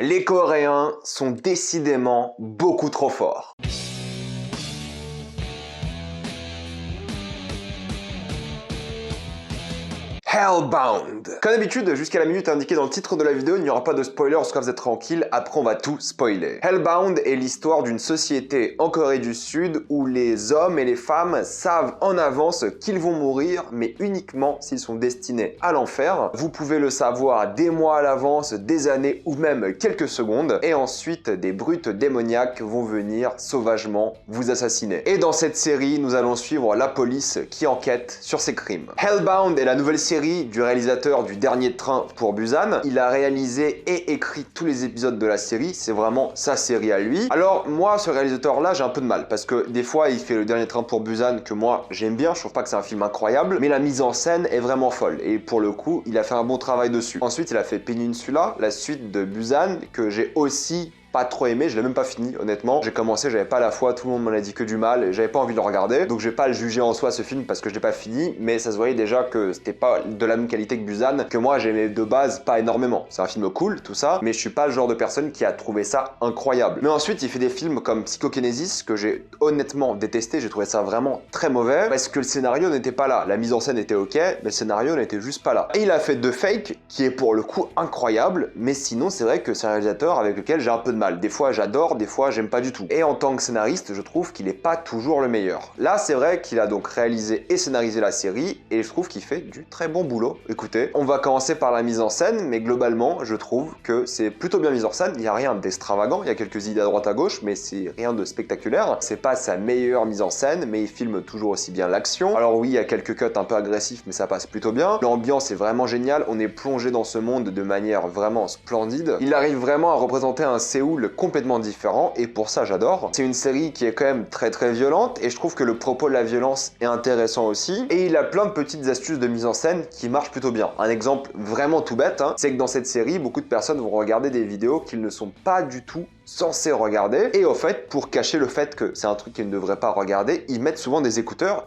Les Coréens sont décidément beaucoup trop forts. Hellbound. Comme d'habitude, jusqu'à la minute indiquée dans le titre de la vidéo, il n'y aura pas de spoiler, parce que vous êtes tranquille, après on va tout spoiler. Hellbound est l'histoire d'une société en Corée du Sud où les hommes et les femmes savent en avance qu'ils vont mourir, mais uniquement s'ils sont destinés à l'enfer. Vous pouvez le savoir des mois à l'avance, des années ou même quelques secondes, et ensuite des brutes démoniaques vont venir sauvagement vous assassiner. Et dans cette série, nous allons suivre la police qui enquête sur ces crimes. Hellbound est la nouvelle série du réalisateur du Dernier Train pour Busan. Il a réalisé et écrit tous les épisodes de la série, c'est vraiment sa série à lui. Alors moi, ce réalisateur-là, j'ai un peu de mal, parce que des fois, il fait le Dernier Train pour Busan que moi, j'aime bien, je trouve pas que c'est un film incroyable, mais la mise en scène est vraiment folle, et pour le coup, il a fait un bon travail dessus. Ensuite, il a fait Peninsula, la suite de Busan, que j'ai aussi pas trop aimé, je l'ai même pas fini honnêtement. J'ai commencé, j'avais pas la foi, tout le monde m'en a dit que du mal, et j'avais pas envie de le regarder. Donc je vais pas le juger en soi ce film parce que je l'ai pas fini, mais ça se voyait déjà que c'était pas de la même qualité que Busan, que moi j'aimais de base pas énormément. C'est un film cool, tout ça, mais je suis pas le genre de personne qui a trouvé ça incroyable. Mais ensuite il fait des films comme Psychokinesis que j'ai honnêtement détesté, j'ai trouvé ça vraiment très mauvais parce que le scénario n'était pas là. La mise en scène était ok, mais le scénario n'était juste pas là. Et il a fait The Fake qui est pour le coup incroyable, mais sinon c'est vrai que c'est un réalisateur avec lequel j'ai un peu de mal. Des fois j'adore, des fois j'aime pas du tout. Et en tant que scénariste, je trouve qu'il est pas toujours le meilleur. Là, c'est vrai qu'il a donc réalisé et scénarisé la série, et je trouve qu'il fait du très bon boulot. Écoutez, on va commencer par la mise en scène, mais globalement, je trouve que c'est plutôt bien mis en scène. Il n'y a rien d'extravagant, il y a quelques idées à droite à gauche, mais c'est rien de spectaculaire. C'est pas sa meilleure mise en scène, mais il filme toujours aussi bien l'action. Alors oui, il y a quelques cuts un peu agressifs, mais ça passe plutôt bien. L'ambiance est vraiment géniale, on est plongé dans ce monde de manière vraiment splendide. Il arrive vraiment à représenter un Séoul complètement différent, et pour ça j'adore. C'est une série qui est quand même très violente, et je trouve que le propos de la violence est intéressant aussi, et il a plein de petites astuces de mise en scène qui marchent plutôt bien. Un exemple vraiment tout bête, c'est que dans cette série, beaucoup de personnes vont regarder des vidéos qu'ils ne sont pas du tout censés regarder, et au fait, pour cacher le fait que c'est un truc qu'ils ne devraient pas regarder, ils mettent souvent des écouteurs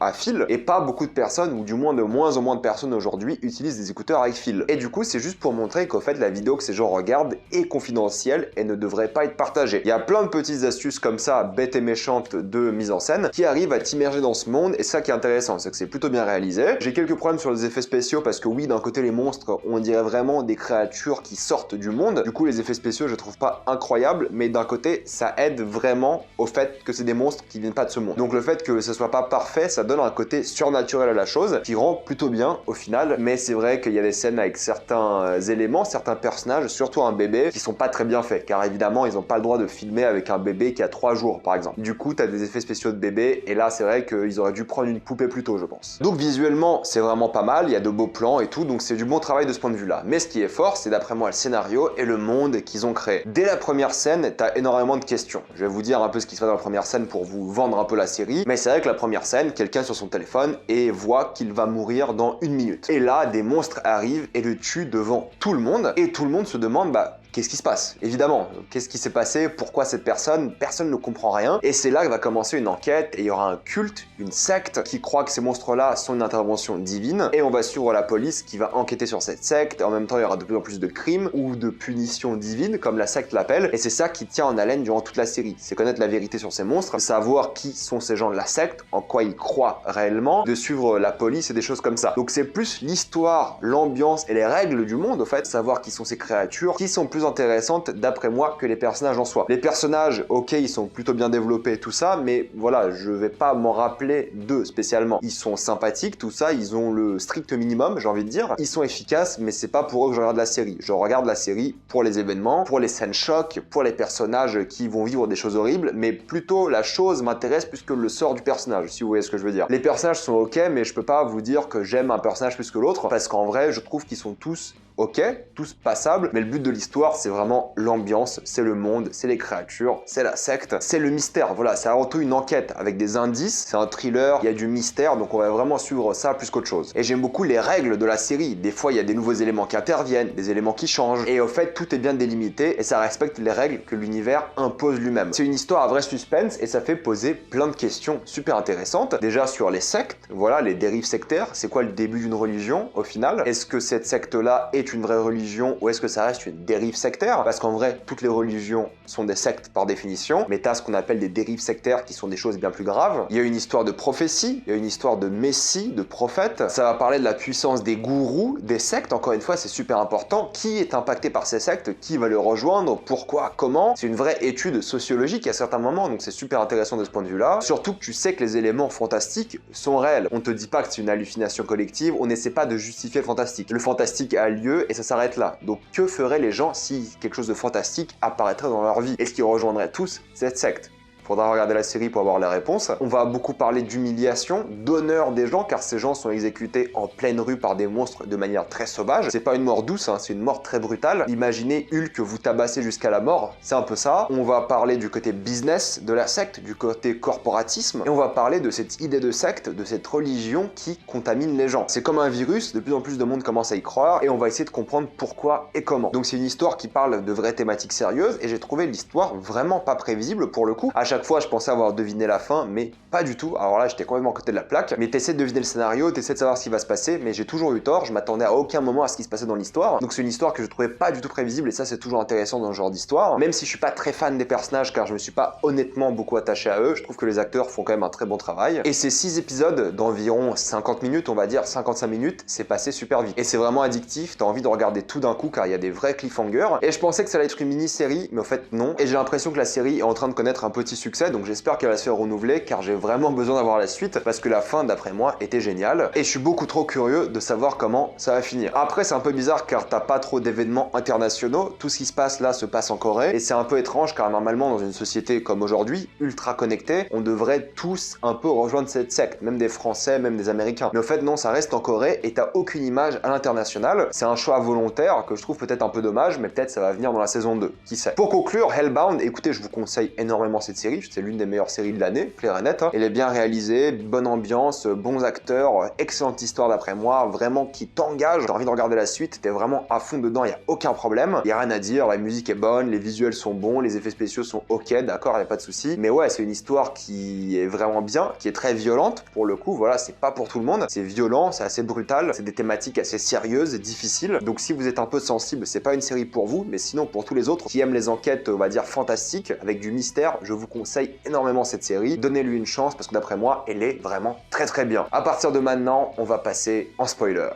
à fil, et pas beaucoup de personnes, ou du moins de moins en moins de personnes aujourd'hui, utilisent des écouteurs avec fil. Et du coup, c'est juste pour montrer qu'au fait, la vidéo que ces gens regardent est confidentielle et ne devrait pas être partagée. Il y a plein de petites astuces comme ça, bêtes et méchantes de mise en scène, qui arrivent à t'immerger dans ce monde, et ça qui est intéressant, c'est que c'est plutôt bien réalisé. J'ai quelques problèmes sur les effets spéciaux, parce que oui, d'un côté, les monstres, on dirait vraiment des créatures qui sortent du monde. Du coup, les effets spéciaux, je trouve pas incroyable, mais d'un côté ça aide vraiment au fait que c'est des monstres qui viennent pas de ce monde. Donc le fait que ce soit pas parfait, ça donne un côté surnaturel à la chose qui rend plutôt bien au final. Mais c'est vrai qu'il y a des scènes avec certains éléments, certains personnages, surtout un bébé, qui sont pas très bien faits, car évidemment ils ont pas le droit de filmer avec un bébé qui a 3 jours par exemple. Du coup t'as des effets spéciaux de bébé, et là c'est vrai qu'ils auraient dû prendre une poupée plus tôt, je pense. Donc visuellement c'est vraiment pas mal, il y a de beaux plans et tout, donc c'est du bon travail de ce point de vue là. Mais ce qui est fort, c'est d'après moi le scénario et le monde qu'ils ont créé. Dès la première scène, t'as énormément de questions. Je vais vous dire un peu ce qui se passe dans la première scène pour vous vendre un peu la série, mais c'est vrai que la première scène, quelqu'un sur son téléphone et voit qu'il va mourir dans 1 minute. Et là, des monstres arrivent et le tuent devant tout le monde, et tout le monde se demande, qu'est-ce qui se passe? Évidemment, qu'est-ce qui s'est passé? Pourquoi cette personne? Personne ne comprend rien. Et c'est là que va commencer une enquête, et il y aura un culte, une secte, qui croit que ces monstres-là sont une intervention divine, et on va suivre la police qui va enquêter sur cette secte. En même temps, il y aura de plus en plus de crimes, ou de punitions divines, comme la secte l'appelle, et c'est ça qui tient en haleine durant toute la série. C'est connaître la vérité sur ces monstres, savoir qui sont ces gens de la secte, en quoi ils croient réellement, de suivre la police et des choses comme ça. Donc c'est plus l'histoire, l'ambiance et les règles du monde, au fait, savoir qui sont ces créatures, qui sont plus intéressantes d'après moi que les personnages en soi. Les personnages, ok, ils sont plutôt bien développés, tout ça, mais voilà, je vais pas m'en rappeler d'eux spécialement. Ils sont sympathiques, tout ça, ils ont le strict minimum, j'ai envie de dire. Ils sont efficaces, mais c'est pas pour eux que je regarde la série. Je regarde la série pour les événements, pour les scènes chocs, pour les personnages qui vont vivre des choses horribles, mais plutôt la chose m'intéresse plus que le sort du personnage, si vous voyez ce que je veux dire. Les personnages sont ok, mais je peux pas vous dire que j'aime un personnage plus que l'autre, parce qu'en vrai, je trouve qu'ils sont tous ok, tous passables, mais le but de l'histoire, c'est vraiment l'ambiance, c'est le monde, c'est les créatures, c'est la secte, c'est le mystère. Voilà, c'est avant tout une enquête avec des indices, c'est un thriller, il y a du mystère, donc on va vraiment suivre ça plus qu'autre chose. Et j'aime beaucoup les règles de la série. Des fois, il y a des nouveaux éléments qui interviennent, des éléments qui changent, et au fait, tout est bien délimité, et ça respecte les règles que l'univers impose lui-même. C'est une histoire à vrai suspense, et ça fait poser plein de questions super intéressantes. Déjà sur les sectes, voilà, les dérives sectaires, c'est quoi le début d'une religion, au final? Est-ce que cette secte-là est est une vraie religion ou est-ce que ça reste une dérive sectaire? Parce qu'en vrai, toutes les religions sont des sectes par définition, mais t'as ce qu'on appelle des dérives sectaires qui sont des choses bien plus graves. Il y a une histoire de prophétie, il y a une histoire de messie, de prophète. Ça va parler de la puissance des gourous, des sectes. Encore une fois, c'est super important. Qui est impacté par ces sectes? Qui va le rejoindre? Pourquoi? Comment? C'est une vraie étude sociologique à certains moments, donc c'est super intéressant de ce point de vue-là. Surtout que tu sais que les éléments fantastiques sont réels. On te dit pas que c'est une hallucination collective, on n'essaie pas de justifier le fantastique. Le fantastique a lieu et ça s'arrête là. Donc que feraient les gens si quelque chose de fantastique apparaîtrait dans leur vie? Est-ce qu'ils rejoindraient tous cette secte? Faudra regarder la série pour avoir la réponse. On va beaucoup parler d'humiliation, d'honneur des gens, car ces gens sont exécutés en pleine rue par des monstres de manière très sauvage. C'est pas une mort douce, hein, c'est une mort très brutale. Imaginez Hulk vous tabasser jusqu'à la mort, c'est un peu ça. On va parler du côté business de la secte, du côté corporatisme, et on va parler de cette idée de secte, de cette religion qui contamine les gens. C'est comme un virus, de plus en plus de monde commence à y croire, et on va essayer de comprendre pourquoi et comment. Donc c'est une histoire qui parle de vraies thématiques sérieuses, et j'ai trouvé l'histoire vraiment pas prévisible pour le coup. À chaque fois, je pensais avoir deviné la fin, mais pas du tout. Alors là, j'étais complètement à côté de la plaque. Mais t'essaies de deviner le scénario, t'essaies de savoir ce qui va se passer, mais j'ai toujours eu tort. Je m'attendais à aucun moment à ce qui se passait dans l'histoire. Donc c'est une histoire que je trouvais pas du tout prévisible, et ça, c'est toujours intéressant dans ce genre d'histoire. Même si je suis pas très fan des personnages, car je me suis pas honnêtement beaucoup attaché à eux, je trouve que les acteurs font quand même un très bon travail. Et ces 6 épisodes d'environ 50 minutes, on va dire 55 minutes, c'est passé super vite. Et c'est vraiment addictif, t'as envie de regarder tout d'un coup, car il y a des vrais cliffhangers. Et je pensais que ça allait être une mini-série, mais en fait non. Et j'ai l'impression que la série est en train de connaître un petit succès, donc j'espère qu'elle va se faire renouveler, car j'ai vraiment besoin d'avoir la suite, parce que la fin, d'après moi, était géniale. Et je suis beaucoup trop curieux de savoir comment ça va finir. Après, c'est un peu bizarre, car t'as pas trop d'événements internationaux. Tout ce qui se passe là se passe en Corée. Et c'est un peu étrange, car normalement, dans une société comme aujourd'hui, ultra connectée, on devrait tous un peu rejoindre cette secte. Même des Français, même des Américains. Mais au fait, non, ça reste en Corée, et t'as aucune image à l'international. C'est un choix volontaire, que je trouve peut-être un peu dommage, mais peut-être ça va venir dans la saison 2. Qui sait. Pour conclure, Hellbound, écoutez, je vous conseille énormément cette série. C'est l'une des meilleures séries de l'année, clair et net. Elle est bien réalisée, bonne ambiance, bons acteurs, excellente histoire d'après moi, vraiment qui t'engage. T'as envie de regarder la suite, t'es vraiment à fond dedans, il n'y a aucun problème. Il n'y a rien à dire, la musique est bonne, les visuels sont bons, les effets spéciaux sont ok, d'accord, il n'y a pas de souci. Mais ouais, c'est une histoire qui est vraiment bien, qui est très violente pour le coup, voilà, c'est pas pour tout le monde. C'est violent, c'est assez brutal, c'est des thématiques assez sérieuses et difficiles. Donc si vous êtes un peu sensible, c'est pas une série pour vous, mais sinon pour tous les autres qui aiment les enquêtes, on va dire fantastiques, avec du mystère, je vous conseille énormément cette série. Donnez-lui une chance parce que d'après moi, elle est vraiment très bien. À partir de maintenant, on va passer en spoiler.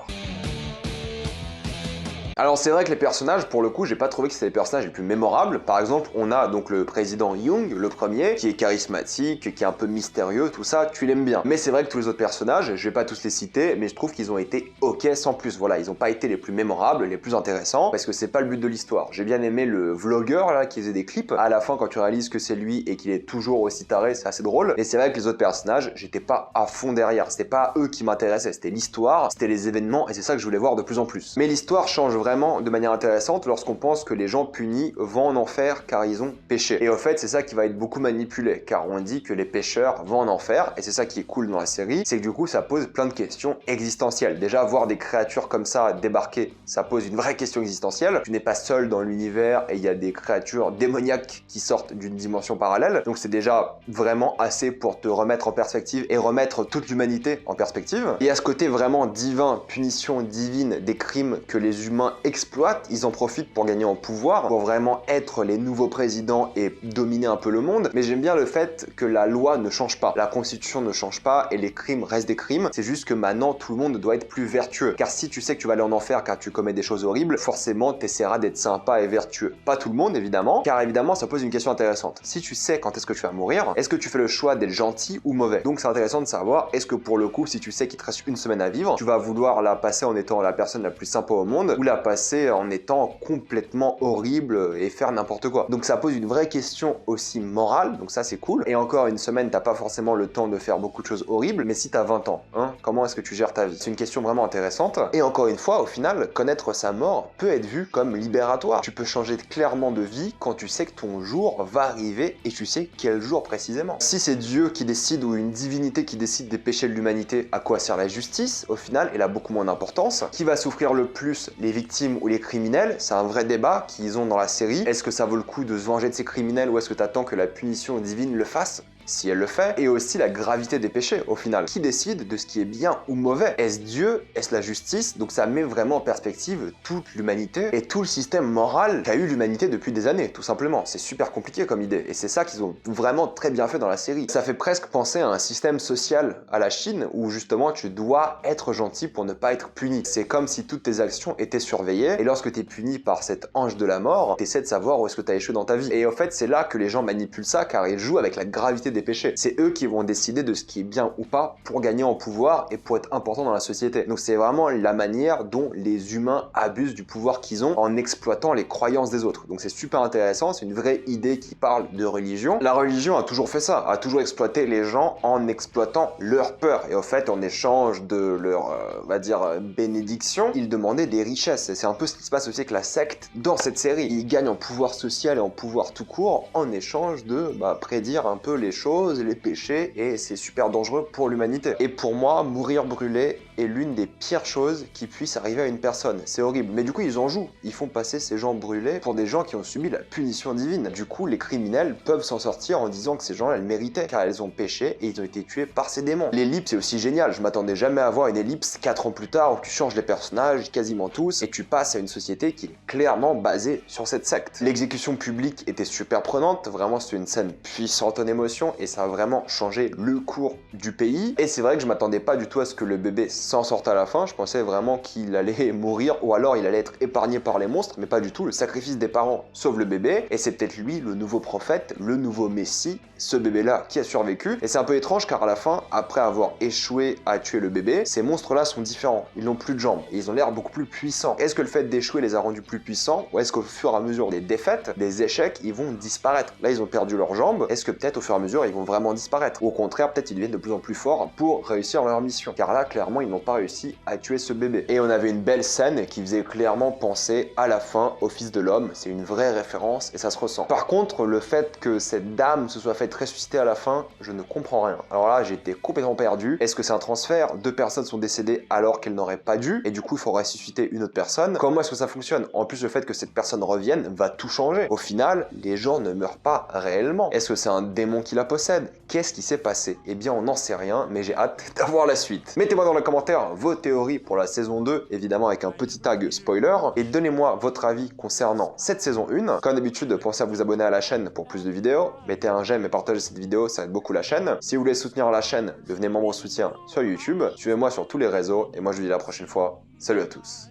Alors c'est vrai que les personnages, pour le coup, j'ai pas trouvé que c'était les personnages les plus mémorables. Par exemple, on a donc le président Young, le premier, qui est charismatique, qui est un peu mystérieux, tout ça, tu l'aimes bien. Mais c'est vrai que tous les autres personnages, je vais pas tous les citer, mais je trouve qu'ils ont été ok sans plus. Voilà, ils ont pas été les plus mémorables, les plus intéressants, parce que c'est pas le but de l'histoire. J'ai bien aimé le vlogueur là qui faisait des clips. À la fin, quand tu réalises que c'est lui et qu'il est toujours aussi taré, c'est assez drôle. Et c'est vrai que les autres personnages, j'étais pas à fond derrière. C'était pas eux qui m'intéressaient, c'était l'histoire, c'était les événements, et c'est ça que je voulais voir de plus en plus. Mais l'histoire change vraiment de manière intéressante lorsqu'on pense que les gens punis vont en enfer car ils ont péché. Et au fait, c'est ça qui va être beaucoup manipulé, car on dit que les pécheurs vont en enfer, et c'est ça qui est cool dans la série, c'est que du coup ça pose plein de questions existentielles. Déjà, voir des créatures comme ça débarquer, ça pose une vraie question existentielle. Tu n'es pas seul dans l'univers et il y a des créatures démoniaques qui sortent d'une dimension parallèle, donc c'est déjà vraiment assez pour te remettre en perspective et remettre toute l'humanité en perspective. Et à ce côté vraiment divin, punition divine des crimes que les humains exploitent, ils en profitent pour gagner en pouvoir, pour vraiment être les nouveaux présidents et dominer un peu le monde. Mais j'aime bien le fait que la loi ne change pas, la constitution ne change pas et les crimes restent des crimes. C'est juste que maintenant tout le monde doit être plus vertueux. Car si tu sais que tu vas aller en enfer car tu commets des choses horribles, forcément tu essaieras d'être sympa et vertueux. Pas tout le monde évidemment, car évidemment ça pose une question intéressante. Si tu sais quand est-ce que tu vas mourir, est-ce que tu fais le choix d'être gentil ou mauvais? Donc c'est intéressant de savoir, est-ce que pour le coup, si tu sais qu'il te reste une semaine à vivre, tu vas vouloir la passer en étant la personne la plus sympa au monde, ou la passer en étant complètement horrible et faire n'importe quoi. Donc ça pose une vraie question aussi morale, donc ça c'est cool. Et encore une semaine, t'as pas forcément le temps de faire beaucoup de choses horribles, mais si t'as 20 ans, hein, comment est-ce que tu gères ta vie? C'est une question vraiment intéressante. Et encore une fois, au final, connaître sa mort peut être vu comme libératoire. Tu peux changer clairement de vie quand tu sais que ton jour va arriver et tu sais quel jour précisément. Si c'est Dieu qui décide ou une divinité qui décide des péchés de l'humanité, à quoi sert la justice? Au final, elle a beaucoup moins d'importance. Qui va souffrir le plus, les victimes ou les criminels? C'est un vrai débat qu'ils ont dans la série. Est-ce que ça vaut le coup de se venger de ces criminels ou est-ce que t'attends que la punition divine le fasse? si elle le fait, et aussi la gravité des péchés au final. Qui décide de ce qui est bien ou mauvais? Est-ce Dieu? Est-ce la justice? Donc ça met vraiment en perspective toute l'humanité et tout le système moral qu'a eu l'humanité depuis des années, tout simplement. C'est super compliqué comme idée, et c'est ça qu'ils ont vraiment très bien fait dans la série. Ça fait presque penser à un système social à la Chine, où justement tu dois être gentil pour ne pas être puni. C'est comme si toutes tes actions étaient surveillées, et lorsque tu es puni par cet ange de la mort, tu essaies de savoir où est-ce que tu as échoué dans ta vie. Et en fait, c'est là que les gens manipulent ça, car ils jouent avec la gravité des péchés. C'est eux qui vont décider de ce qui est bien ou pas pour gagner en pouvoir et pour être important dans la société. Donc c'est vraiment la manière dont les humains abusent du pouvoir qu'ils ont en exploitant les croyances des autres. Donc c'est super intéressant, c'est une vraie idée qui parle de religion. La religion a toujours fait ça, a toujours exploité les gens en exploitant leur peur. Et au fait, en échange de leur, on va dire, bénédiction, ils demandaient des richesses. Et c'est un peu ce qui se passe aussi avec la secte dans cette série. Ils gagnent en pouvoir social et en pouvoir tout court en échange de prédire un peu les choses, les péchés, et c'est super dangereux pour l'humanité. Et pour moi, mourir brûlé est l'une des pires choses qui puisse arriver à une personne. C'est horrible. Mais du coup, ils en jouent. Ils font passer ces gens brûlés pour des gens qui ont subi la punition divine. Du coup, les criminels peuvent s'en sortir en disant que ces gens-là, elles méritaient, car elles ont péché et ils ont été tués par ces démons. L'ellipse est aussi génial. Je m'attendais jamais à voir une ellipse 4 ans plus tard où tu changes les personnages, quasiment tous, et tu passes à une société qui est clairement basée sur cette secte. L'exécution publique était super prenante. Vraiment, c'est une scène puissante en émotion et ça a vraiment changé le cours du pays. Et c'est vrai que je m'attendais pas du tout à ce que le bébé s'en sorte à la fin. Je pensais vraiment qu'il allait mourir ou alors il allait être épargné par les monstres, mais pas du tout. Le sacrifice des parents sauve le bébé et c'est peut-être lui le nouveau prophète, le nouveau messie, ce bébé-là qui a survécu. Et c'est un peu étrange car à la fin, après avoir échoué à tuer le bébé, ces monstres-là sont différents. Ils n'ont plus de jambes et ils ont l'air beaucoup plus puissants. Est-ce que le fait d'échouer les a rendus plus puissants ou est-ce qu'au fur et à mesure des défaites, des échecs, ils vont disparaître? Là, ils ont perdu leurs jambes. Est-ce que peut-être au fur et à mesure, ils vont vraiment disparaître? Ou au contraire, peut-être ils deviennent de plus en plus forts pour réussir leur mission. Car là, clairement, ils n'ont pas réussi à tuer ce bébé. Et on avait une belle scène qui faisait clairement penser à la fin au Fils de l'homme. C'est une vraie référence et ça se ressent. Par contre, le fait que cette dame se soit faite ressusciter à la fin, je ne comprends rien. Alors là, j'ai été complètement perdu. Est-ce que c'est un transfert? 2 personnes sont décédées alors qu'elles n'auraient pas dû et du coup, il faut ressusciter une autre personne. Comment est-ce que ça fonctionne? En plus, le fait que cette personne revienne va tout changer. Au final, les gens ne meurent pas réellement. Est-ce que c'est un démon qui la possède? Qu'est-ce qui s'est passé? Eh bien, on n'en sait rien, mais j'ai hâte d'avoir la suite. Mettez-moi dans les commentaires vos théories pour la saison 2, évidemment avec un petit tag spoiler, et donnez-moi votre avis concernant cette saison 1. Comme d'habitude, pensez à vous abonner à la chaîne pour plus de vidéos, mettez un j'aime et partagez cette vidéo, ça aide beaucoup la chaîne. Si vous voulez soutenir la chaîne, devenez membre soutien sur YouTube, suivez-moi sur tous les réseaux, et moi je vous dis à la prochaine fois, salut à tous.